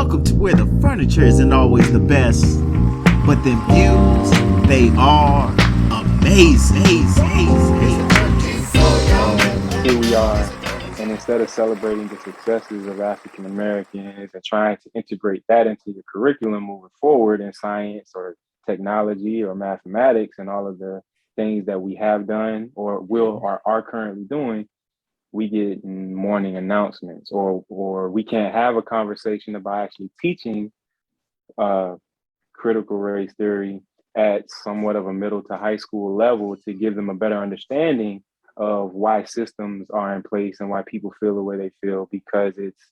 welcome to where the furniture isn't always the best, but them views, they are amazing. Here we are, and instead of celebrating the successes of African Americans and trying to integrate that into your curriculum moving forward in science or technology or mathematics and all of the things that we have done or will or are currently doing, we get morning announcements, or we can't have a conversation about actually teaching uh, critical race theory at somewhat of a middle to high school level to give them a better understanding of why systems are in place and why people feel the way they feel, because it's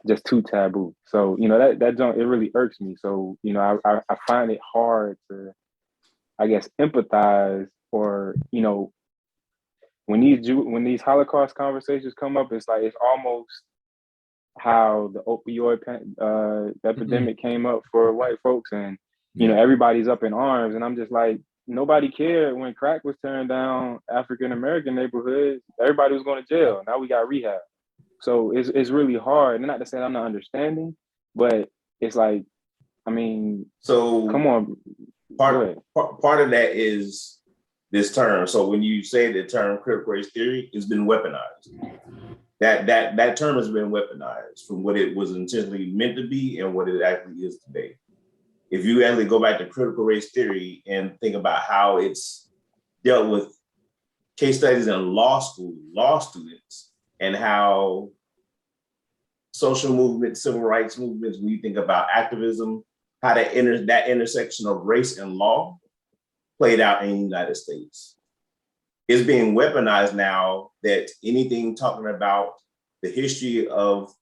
just too taboo. So that don't, it really irks me. So I find it hard to, I guess, empathize, or when these Holocaust conversations come up, it's like it's almost how the opioid epidemic came up for white folks, and everybody's up in arms, and I'm just like, nobody cared when crack was tearing down African American neighborhoods. Everybody was going to jail. Now we got rehab. So it's really hard. And not to say I'm not understanding, but it's like, I mean, So come on. part of that is this term. So when you say the term critical race theory, it's been weaponized. That term has been weaponized from what it was intentionally meant to be and what it actually is today. If you actually go back to critical race theory and think about how it's dealt with case studies in law school, law students, and how social movements, civil rights movements, when you think about activism, how that intersection of race and law played out in the United States. It's being weaponized now that anything talking about the history of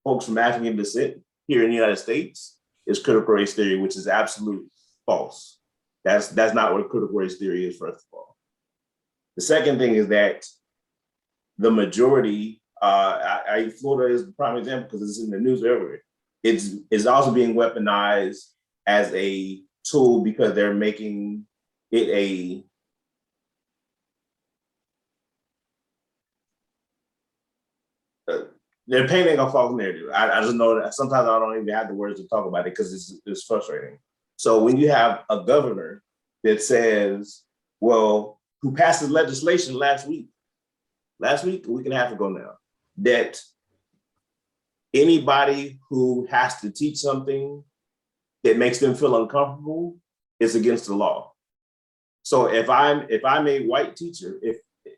folks from African descent here in the United States is critical race theory, which is absolute false. That's not what critical race theory is, first of all. The second thing is that the majority, Florida is the prime example because it's in the news everywhere. It's also being weaponized as a tool because they're making it they're painting a false narrative. I just know that sometimes I don't even have the words to talk about it because it's frustrating. So when you have a governor that says, well, who passed the legislation last week, a week and a half ago now, that anybody who has to teach something that makes them feel uncomfortable is against the law. So if I'm a white teacher,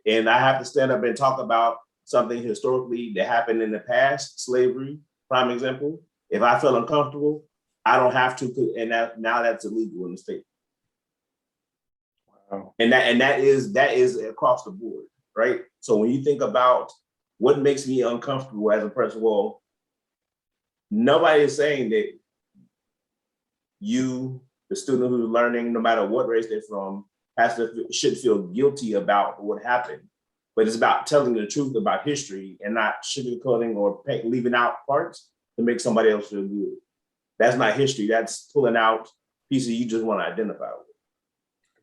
and I have to stand up and talk about something historically that happened in the past, slavery, prime example, if I feel uncomfortable, I don't have to, and now that's illegal in the state. Wow. And that is across the board, right? So when you think about what makes me uncomfortable as a person, well, nobody is saying that you, the student who's learning, no matter what race they're from, should feel guilty about what happened. But it's about telling the truth about history and not sugarcoating or leaving out parts to make somebody else feel good. That's not history. That's pulling out pieces you just want to identify with.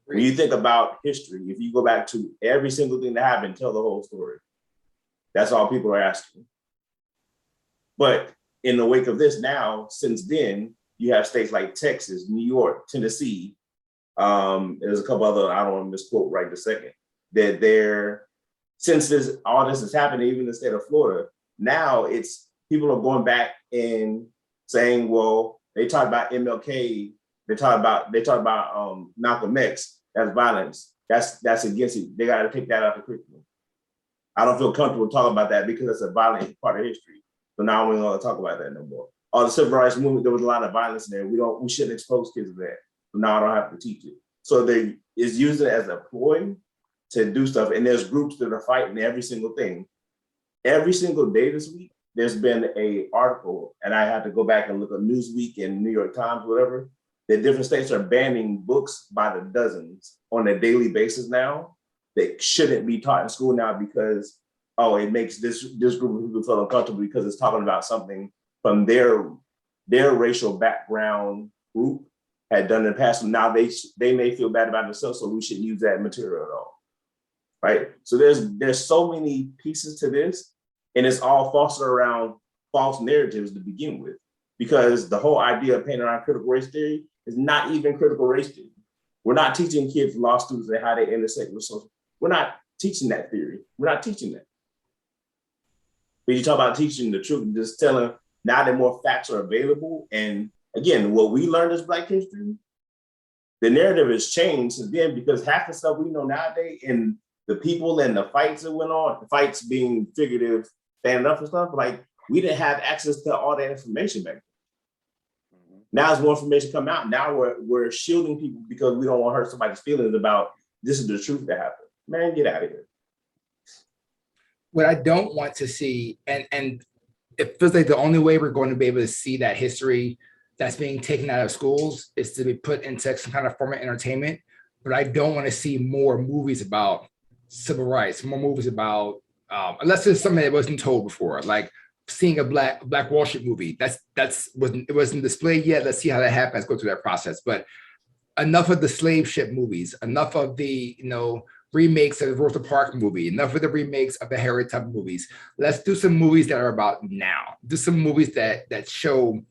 When you think about history, if you go back to every single thing that happened, tell the whole story. That's all people are asking. But in the wake of this now, since then, you have states like Texas, New York, Tennessee. There's a couple other, I don't want to misquote right this second, that since all this has happened, even in the state of Florida, now it's people are going back and saying, well, they talk about MLK, they talk about Malcolm X, that's violence. That's against it. They got to take that out of the curriculum. I don't feel comfortable talking about that because it's a violent part of history. So now we don't want to talk about that no more. The civil rights movement, there was a lot of violence in there. We shouldn't expose kids to that. So now I don't have to teach it. So they is used it as a ploy to do stuff. And there's groups that are fighting every single thing. Every single day this week, there's been an article, and I had to go back and look at Newsweek and New York Times, whatever, that different states are banning books by the dozens on a daily basis now that shouldn't be taught in school now because, it makes this group of people feel uncomfortable because it's talking about something from their racial background group had done in the past. So now they may feel bad about themselves, so we shouldn't use that material at all. Right? So there's so many pieces to this, and it's all fostered around false narratives to begin with. because the whole idea of painting around critical race theory is not even critical race theory. We're not teaching kids, law students, and how they intersect with social. We're not teaching that theory. We're not teaching that. But you talk about teaching the truth, just telling now that more facts are available. And again, what we learned as Black history, the narrative has changed since then, because half the stuff we know nowadays and the people and the fights that went on, the fights being figurative, standing up for stuff, like we didn't have access to all that information back then. Now as more information come out, now we're shielding people because we don't want to hurt somebody's feelings about this is the truth that happened. Man, get out of here. What I don't want to see, and it feels like the only way we're going to be able to see that history that's being taken out of schools is to be put into some kind of form of entertainment. But I don't want to see more movies about civil rights, more movies about, unless it's something that wasn't told before, like seeing a Black Wall Street movie. It wasn't displayed yet. Let's see how that happens. Go through that process. But enough of the slave ship movies. Enough of the remakes of the Rosa Parks movie. Enough of the remakes of the Harriet Tubman movies. Let's do some movies that are about now. Do some movies that show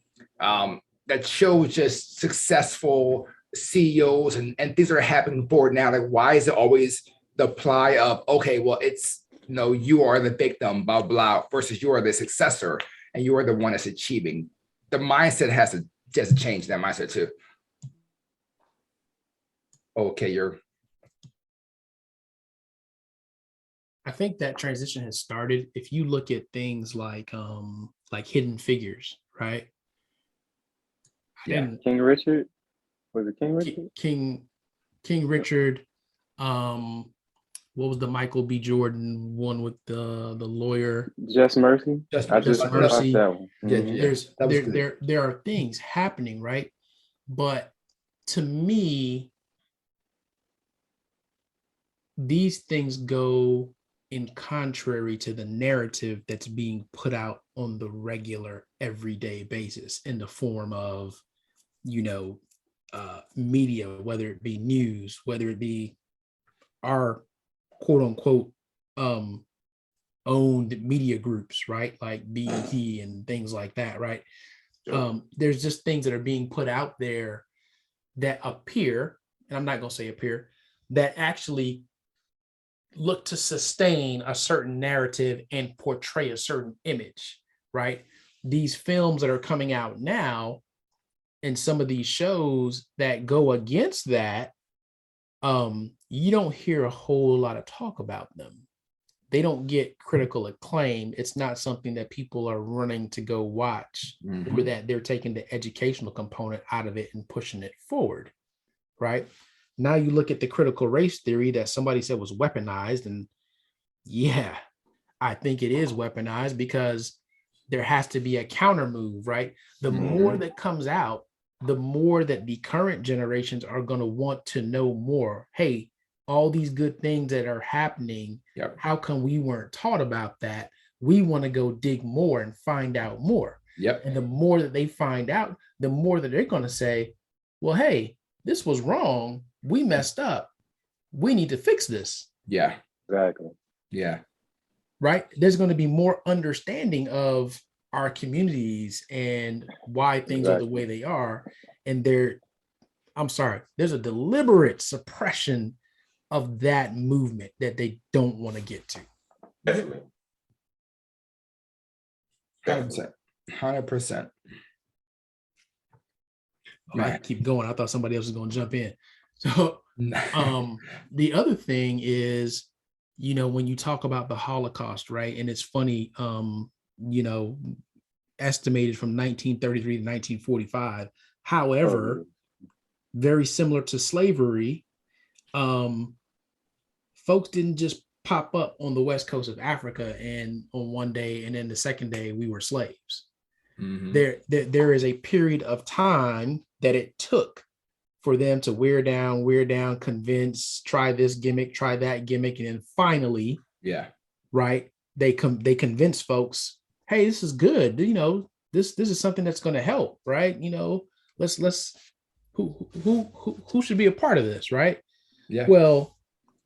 just successful CEOs and things that are happening forward now. Like, why is it always the ply of, okay, well, it's, you are the victim, blah, blah, versus you are the successor and you are the one that's achieving. The mindset has to just change, that mindset too. Okay, I think that transition has started. If you look at things like Hidden Figures, right? Yeah. King Richard? Was it King Richard? King Richard. What was the Michael B. Jordan one with the lawyer? Just Mercy. Just Mercy. That one. Yeah. There are things happening, right? But to me, these things go in contrary to the narrative that's being put out on the regular, everyday basis in the form of, media, whether it be news, whether it be our quote unquote owned media groups, right? Like BET and things like that, right? Sure. There's just things that are being put out there that appear, and I'm not going to say appear, that actually look to sustain a certain narrative and portray a certain image, right? These films that are coming out now and some of these shows that go against that, you don't hear a whole lot of talk about them. They don't get critical acclaim. It's not something that people are running to go watch, or that they're taking the educational component out of it and pushing it forward, right? Now you look at the critical race theory that somebody said was weaponized, and yeah, I think it is weaponized because there has to be a counter move, right? The more that comes out, the more that the current generations are going to want to know more. Hey, all these good things that are happening, how come we weren't taught about that? We want to go dig more and find out more. And the more that they find out, the more that they're going to say, well, hey, this was wrong. We messed up. We need to fix this. Yeah. Exactly. Yeah. Right? There's going to be more understanding of our communities and why things are the way they are. And there's a deliberate suppression of that movement that they don't want to get to. Definitely. 100%. I keep going. I thought somebody else was going to jump in. So the other thing is, when you talk about the Holocaust, right? And it's funny, estimated from 1933 to 1945. However, very similar to slavery, folks didn't just pop up on the west coast of Africa and on one day, and then the second day we were slaves. There is a period of time that it took for them to wear down, convince, try this gimmick, try that gimmick, and then finally, right, they convince folks, hey, this is good. This is something that's going to help, right? Let's who should be a part of this, right? Yeah. Well,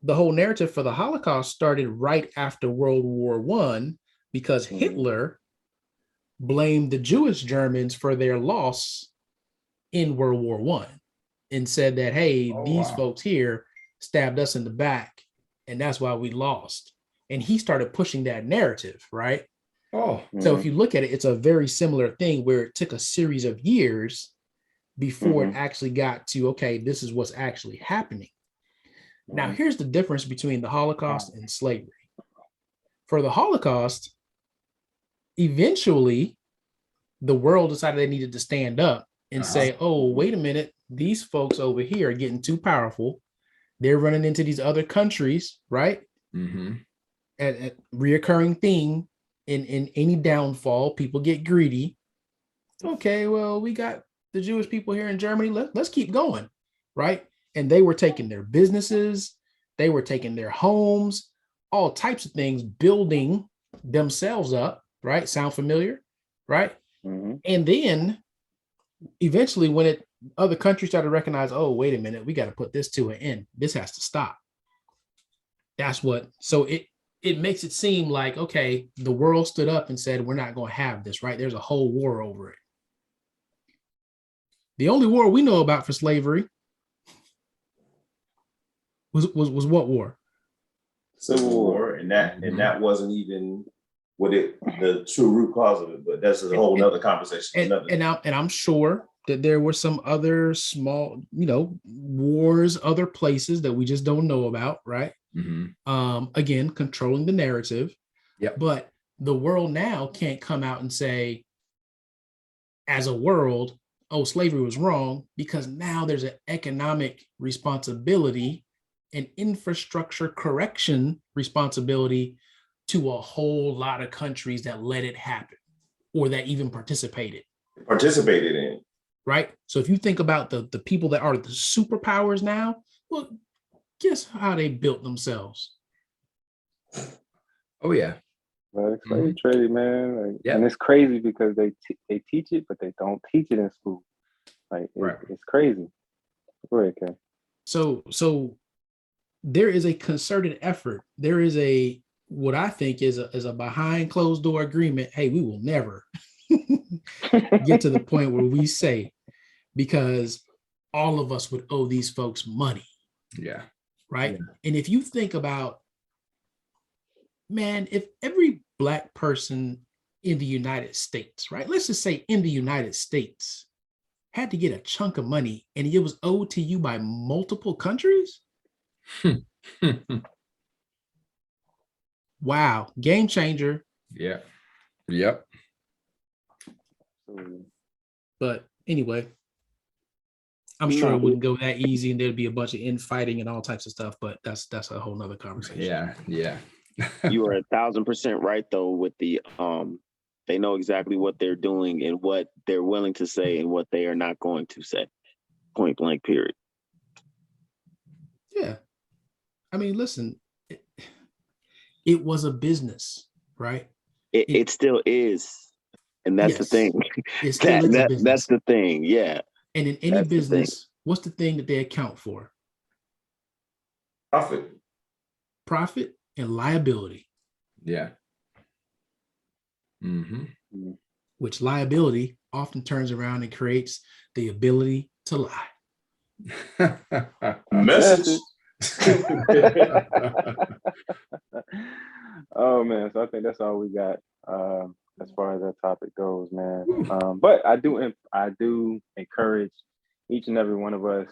the whole narrative for the Holocaust started right after World War I, because Hitler blamed the Jewish Germans for their loss in World War One and said that, hey, these folks here stabbed us in the back and that's why we lost. And he started pushing that narrative, right? Oh, So if you look at it, it's a very similar thing where it took a series of years before it actually got to, okay, this is what's actually happening. Now, here's the difference between the Holocaust and slavery. For the Holocaust, eventually, the world decided they needed to stand up and say, oh, wait a minute, these folks over here are getting too powerful. They're running into these other countries, right? A reoccurring theme in any downfall, people get greedy. Okay, well, we got the Jewish people here in Germany. Let's keep going, right? And they were taking their businesses, they were taking their homes, all types of things, building themselves up, right? Sound familiar, right? And then eventually when other countries started to recognize, oh, wait a minute, we got to put this to an end. This has to stop. That's what, so it makes it seem like, okay, the world stood up and said, we're not going to have this, right? There's a whole war over it. The only war we know about for slavery was what war? Civil War, and that wasn't even the true root cause of it, but that's a whole nother conversation. And I'm sure that there were some other small, wars, other places that we just don't know about, right? Again, controlling the narrative. But the world now can't come out and say, as a world, oh, slavery was wrong, because now there's an economic responsibility and infrastructure correction responsibility to a whole lot of countries that let it happen or that even participated in. Right. So if you think about the people that are the superpowers now, well, guess how they built themselves? Oh yeah. Well, it's slave trade, man. And it's crazy because they teach it, but they don't teach it in school. It's crazy. Go ahead, Kay. So there is a concerted effort. There is what I think is a behind closed door agreement. Hey, we will never get to the point where we say, because all of us would owe these folks money. Yeah. Right. Yeah. And if you think about, man, if every Black person in the United States, right, let's just say in the United States, had to get a chunk of money and it was owed to you by multiple countries. Wow. Game changer. Yeah. Yep. But anyway, I'm sure it wouldn't go that easy and there'd be a bunch of infighting and all types of stuff, but that's a whole nother conversation. Yeah. Yeah. You are 1,000% right though with the they know exactly what they're doing and what they're willing to say and what they are not going to say. Point blank, period. Yeah. I mean, listen, it was a business, right? It still is. And that's the thing. It still is a business. That's the thing. Yeah. And in any business, what's the thing that they account for? Profit and liability. Yeah. Which liability often turns around and creates the ability to lie. Message. Oh man, so I think that's all we got as far as that topic goes, man. But I do encourage each and every one of us,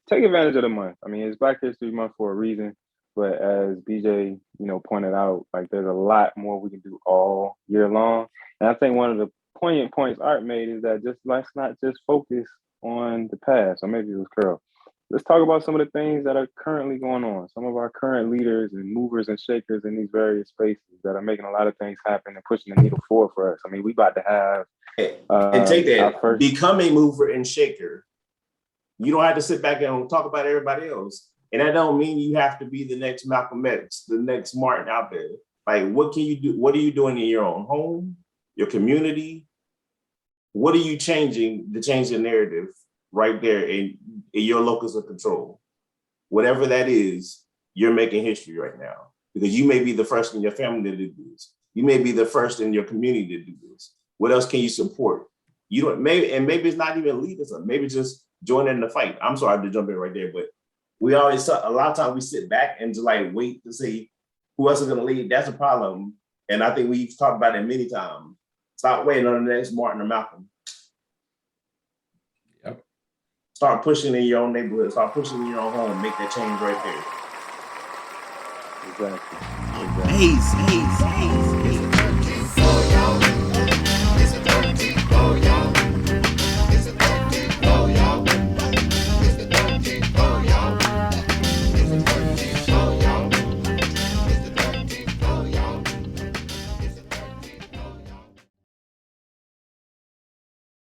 take advantage of the month. I mean, it's Black History Month for a reason, but as BJ, pointed out, like there's a lot more we can do all year long. And I think one of the poignant points Art made is that let's not just focus on the past, or maybe it was Curl. Let's talk about some of the things that are currently going on. Some of our current leaders and movers and shakers in these various spaces that are making a lot of things happen and pushing the needle forward for us. I mean, we about to have and take that become a mover and shaker. You don't have to sit back and talk about everybody else. And that don't mean you have to be the next Malcolm X, the next Martin out there. Like, what can you do? What are you doing in your own home, your community? What are you changing to change the narrative right there in your locus of control? Whatever that is, you're making history right now because you may be the first in your family to do this. You may be the first in your community to do this. What else can you support? You don't maybe it's not even leadership. Maybe just join in the fight. I'm sorry to jump in right there, but we always a lot of times we sit back and just like wait to see who else is going to lead. That's a problem, and I think we've talked about it many times. Stop waiting on the next Martin or Malcolm. Yep. Start pushing in your own neighborhood. Start pushing in your own home. Make that change right there. Exactly. Amazing.